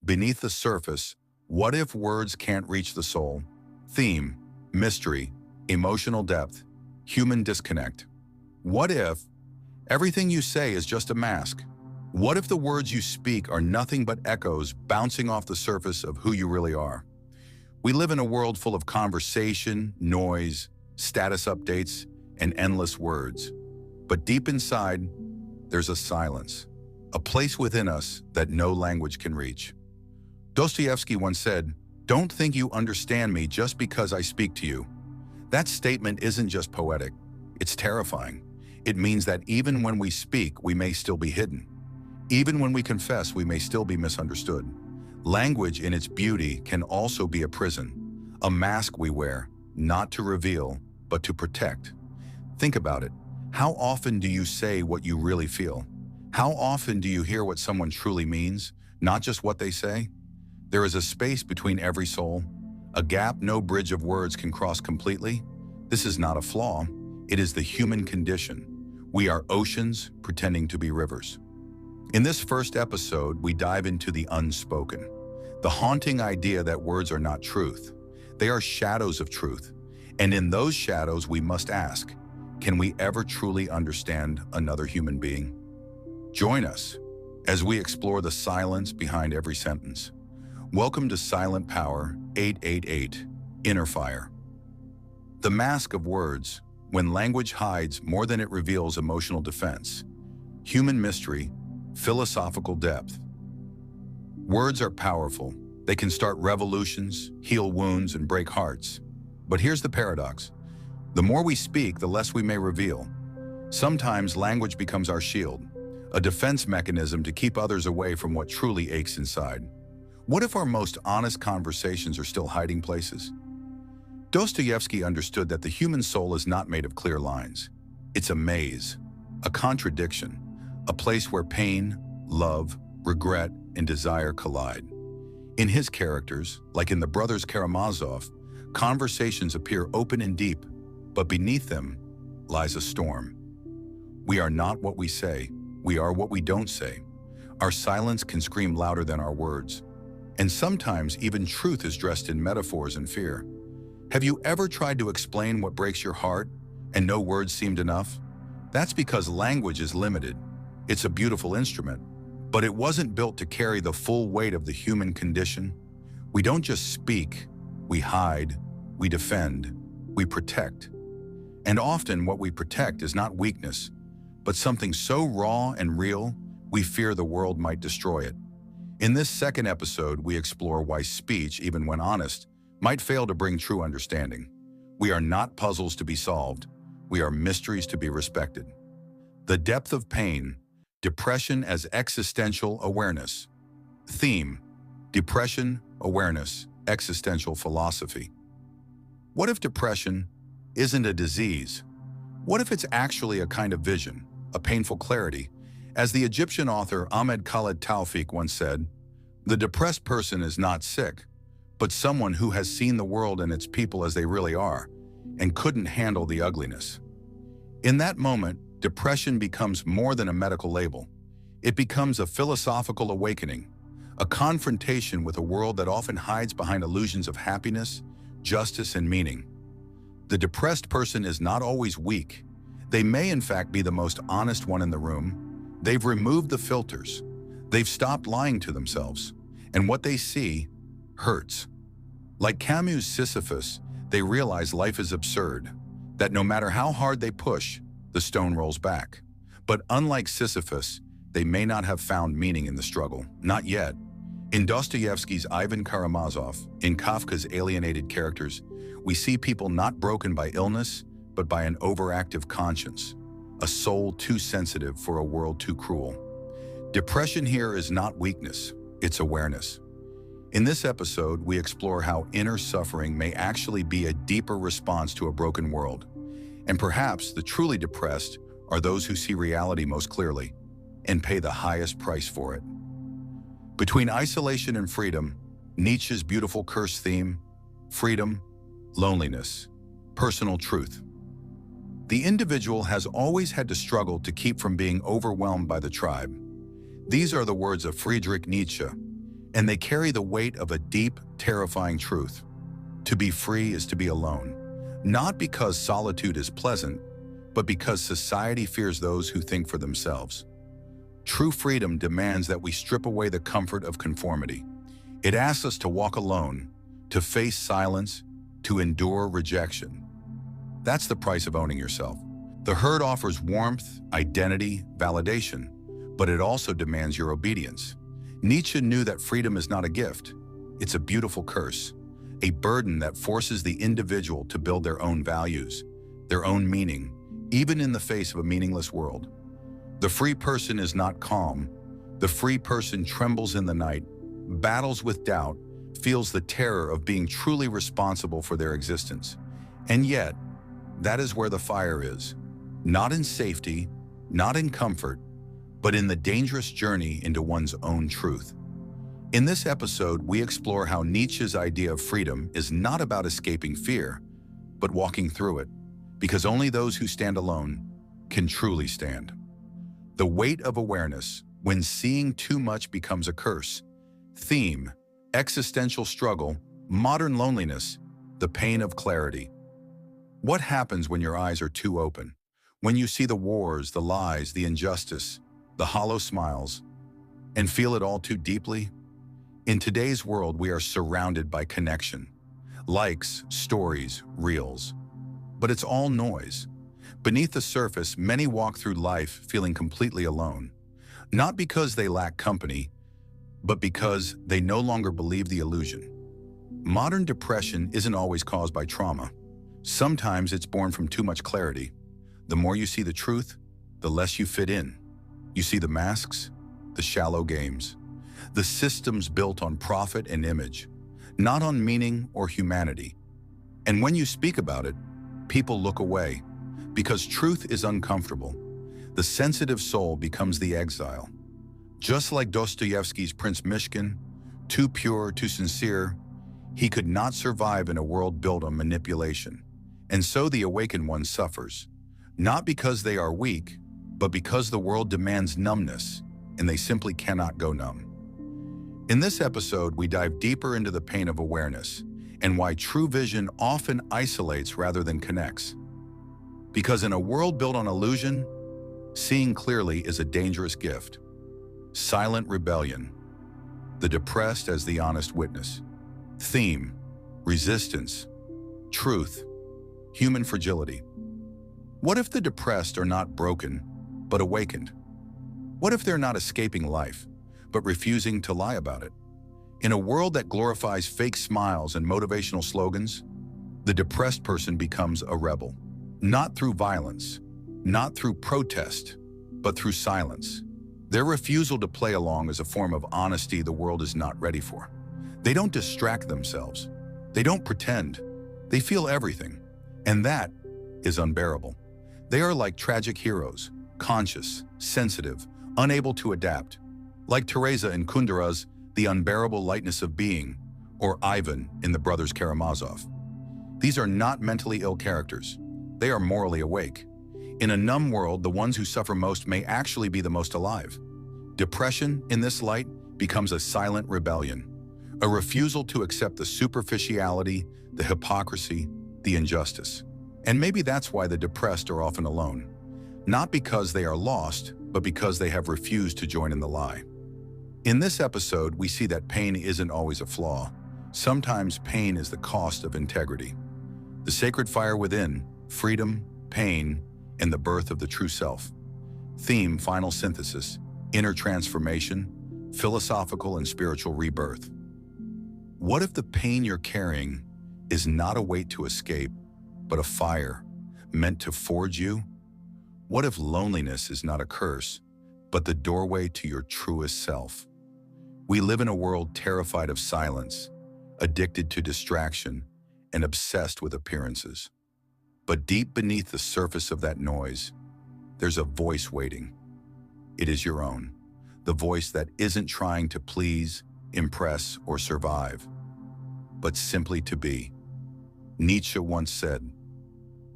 Beneath the surface, what if words can't reach the soul? Theme, mystery, emotional depth, human disconnect. What if everything you say is just a mask? What if the words you speak are nothing but echoes bouncing off the surface of who you really are? We live in a world full of conversation, noise, status updates, and endless words. But deep inside, there's a silence, a place within us that no language can reach. Dostoevsky once said, "Don't think you understand me just because I speak to you." That statement isn't just poetic, it's terrifying. It means that even when we speak, we may still be hidden. Even when we confess, we may still be misunderstood. Language in its beauty can also be a prison, a mask we wear, not to reveal, but to protect. Think about it. How often do you say what you really feel? How often do you hear what someone truly means, not just what they say? There is a space between every soul, a gap no bridge of words can cross completely. This is not a flaw, it is the human condition. We are oceans pretending to be rivers. In this first episode, we dive into the unspoken, the haunting idea that words are not truth. They are shadows of truth. And in those shadows, we must ask, can we ever truly understand another human being? Join us as we explore the silence behind every sentence. Welcome to Silent Power 888, Inner Fire. The mask of words, when language hides more than it reveals emotional defense. Human mystery, philosophical depth. Words are powerful. They can start revolutions, heal wounds, and break hearts. But here's the paradox. The more we speak, the less we may reveal. Sometimes language becomes our shield, a defense mechanism to keep others away from what truly aches inside. What if our most honest conversations are still hiding places? Dostoevsky understood that the human soul is not made of clear lines. It's a maze, a contradiction, a place where pain, love, regret, and desire collide. In his characters, like in the brothers Karamazov, conversations appear open and deep, but beneath them lies a storm. We are not what we say, we are what we don't say. Our silence can scream louder than our words. And sometimes even truth is dressed in metaphors and fear. Have you ever tried to explain what breaks your heart and no words seemed enough? That's because language is limited. It's a beautiful instrument, but it wasn't built to carry the full weight of the human condition. We don't just speak, we hide, we defend, we protect. And often what we protect is not weakness, but something so raw and real, we fear the world might destroy it. In this second episode, we explore why speech, even when honest, might fail to bring true understanding. We are not puzzles to be solved. We are mysteries to be respected. The depth of pain, depression as existential awareness. Theme, depression, awareness, existential philosophy. What if depression isn't a disease? What if it's actually a kind of vision, a painful clarity? As the Egyptian author Ahmed Khaled Tawfiq once said, "The depressed person is not sick, but someone who has seen the world and its people as they really are, and couldn't handle the ugliness." In that moment, depression becomes more than a medical label. It becomes a philosophical awakening, a confrontation with a world that often hides behind illusions of happiness, justice, and meaning. The depressed person is not always weak. They may in fact be the most honest one in the room. They've removed the filters. They've stopped lying to themselves. And what they see hurts. Like Camus' Sisyphus, they realize life is absurd, that no matter how hard they push, the stone rolls back. But unlike Sisyphus, they may not have found meaning in the struggle. Not yet. In Dostoevsky's Ivan Karamazov, in Kafka's alienated characters, we see people not broken by illness, but by an overactive conscience, a soul too sensitive for a world too cruel. Depression here is not weakness, it's awareness. In this episode, we explore how inner suffering may actually be a deeper response to a broken world. And perhaps the truly depressed are those who see reality most clearly and pay the highest price for it. Between isolation and freedom, Nietzsche's beautiful curse theme, freedom, loneliness, personal truth. The individual has always had to struggle to keep from being overwhelmed by the tribe. These are the words of Friedrich Nietzsche. and they carry the weight of a deep, terrifying truth. To be free is to be alone, not because solitude is pleasant, but because society fears those who think for themselves. True freedom demands that we strip away the comfort of conformity. It asks us to walk alone, to face silence, to endure rejection. That's the price of owning yourself. The herd offers warmth, identity, validation, but it also demands your obedience. Nietzsche knew that freedom is not a gift. It's a beautiful curse, a burden that forces the individual to build their own values, their own meaning, even in the face of a meaningless world. The free person is not calm. The free person trembles in the night, battles with doubt, feels the terror of being truly responsible for their existence. And yet, that is where the fire is. Not in safety, not in comfort, but in the dangerous journey into one's own truth. In this episode, we explore how Nietzsche's idea of freedom is not about escaping fear, but walking through it, because only those who stand alone can truly stand. The weight of awareness, when seeing too much becomes a curse. Theme: existential struggle, modern loneliness, the pain of clarity. What happens when your eyes are too open? When you see the wars, the lies, the injustice, the hollow smiles, and feel it all too deeply? In today's world, we are surrounded by connection. Likes, stories, reels. But it's all noise. Beneath the surface, many walk through life feeling completely alone. Not because they lack company, but because they no longer believe the illusion. Modern depression isn't always caused by trauma. Sometimes it's born from too much clarity. The more you see the truth, the less you fit in. You see the masks, the shallow games, the systems built on profit and image, not on meaning or humanity. And when you speak about it, people look away, because truth is uncomfortable. The sensitive soul becomes the exile. Just like Dostoevsky's Prince Mishkin, too pure, too sincere, he could not survive in a world built on manipulation. And so the awakened one suffers, not because they are weak, but because the world demands numbness, and they simply cannot go numb. In this episode, we dive deeper into the pain of awareness and why true vision often isolates rather than connects. Because in a world built on illusion, seeing clearly is a dangerous gift. Silent rebellion. The depressed as the honest witness. Theme: resistance. Truth. Human fragility. What if the depressed are not broken, but awakened? What if they're not escaping life, but refusing to lie about it? In a world that glorifies fake smiles and motivational slogans, the depressed person becomes a rebel. Not through violence, not through protest, but through silence. Their refusal to play along is a form of honesty the world is not ready for. They don't distract themselves. They don't pretend. They feel everything. And that is unbearable. They are like tragic heroes, conscious, sensitive, unable to adapt. Like Teresa in Kundera's The Unbearable Lightness of Being, or Ivan in The Brothers Karamazov. These are not mentally ill characters. They are morally awake. In a numb world, the ones who suffer most may actually be the most alive. Depression, in this light, becomes a silent rebellion, a refusal to accept the superficiality, the hypocrisy, the injustice. And maybe that's why the depressed are often alone. Not because they are lost, but because they have refused to join in the lie. In this episode, we see that pain isn't always a flaw. Sometimes pain is the cost of integrity. The sacred fire within, freedom, pain, and the birth of the true self. Theme: final synthesis, inner transformation, philosophical and spiritual rebirth. What if the pain you're carrying is not a weight to escape, but a fire meant to forge you? What if loneliness is not a curse, but the doorway to your truest self? We live in a world terrified of silence, addicted to distraction, and obsessed with appearances. But deep beneath the surface of that noise, there's a voice waiting. It is your own, the voice that isn't trying to please, impress, or survive, but simply to be. Nietzsche once said,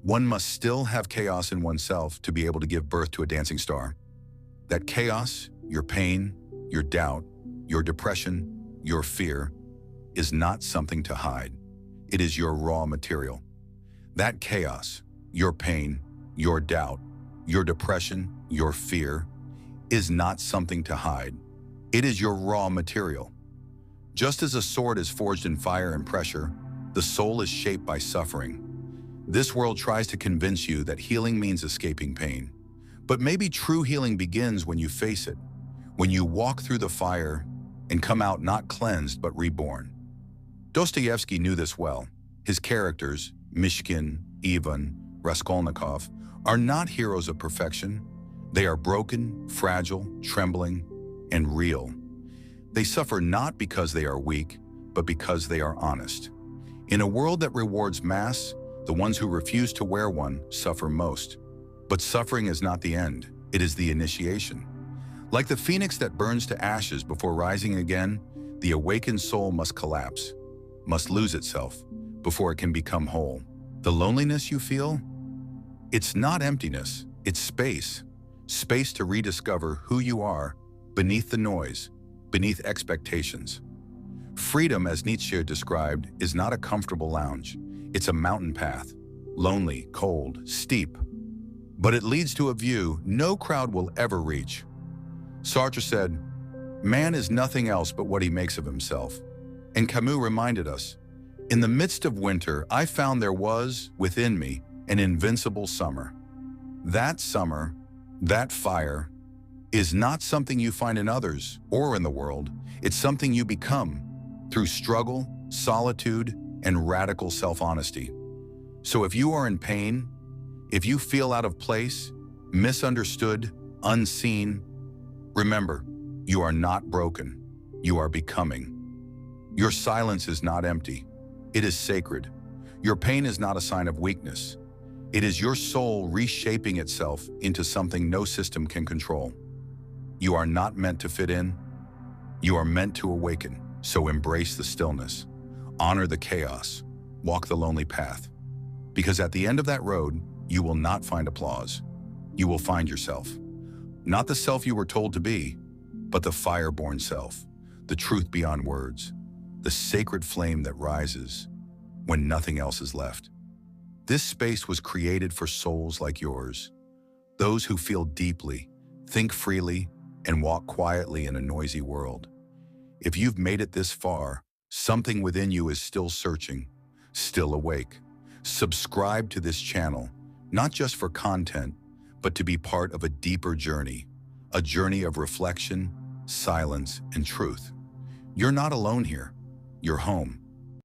"One must still have chaos in oneself to be able to give birth to a dancing star." That chaos, your pain, your doubt, your depression, your fear, is not something to hide. It is your raw material. That chaos, your pain, your doubt, your depression, your fear, is not something to hide. It is your raw material. Just as a sword is forged in fire and pressure, the soul is shaped by suffering. This world tries to convince you that healing means escaping pain. But maybe true healing begins when you face it, when you walk through the fire and come out not cleansed but reborn. Dostoevsky knew this well. His characters, Mishkin, Ivan, Raskolnikov, are not heroes of perfection. They are broken, fragile, trembling, and real. They suffer not because they are weak, but because they are honest. In a world that rewards masks, the ones who refuse to wear one suffer most. But suffering is not the end, it is the initiation. Like the phoenix that burns to ashes before rising again, the awakened soul must collapse, must lose itself, before it can become whole. The loneliness you feel? It's not emptiness, it's space. Space to rediscover who you are beneath the noise, beneath expectations. Freedom, as Nietzsche described, is not a comfortable lounge. It's a mountain path, lonely, cold, steep. But it leads to a view no crowd will ever reach. Sartre said, "Man is nothing else but what he makes of himself." And Camus reminded us, "In the midst of winter, I found there was, within me, an invincible summer." That summer, that fire, is not something you find in others or in the world. It's something you become through struggle, solitude, and radical self-honesty. So if you are in pain, if you feel out of place, misunderstood, unseen, remember, you are not broken. You are becoming. Your silence is not empty. It is sacred. Your pain is not a sign of weakness. It is your soul reshaping itself into something no system can control. You are not meant to fit in. You are meant to awaken. So embrace the stillness. Honor the chaos. Walk the lonely path. Because at the end of that road, you will not find applause. You will find yourself. Not the self you were told to be, but the fire-born self, the truth beyond words, the sacred flame that rises when nothing else is left. This space was created for souls like yours, those who feel deeply, think freely, and walk quietly in a noisy world. If you've made it this far, something within you is still searching, still awake. Subscribe to this channel, not just for content, but to be part of a deeper journey, a journey of reflection, silence, and truth. You're not alone here. You're home.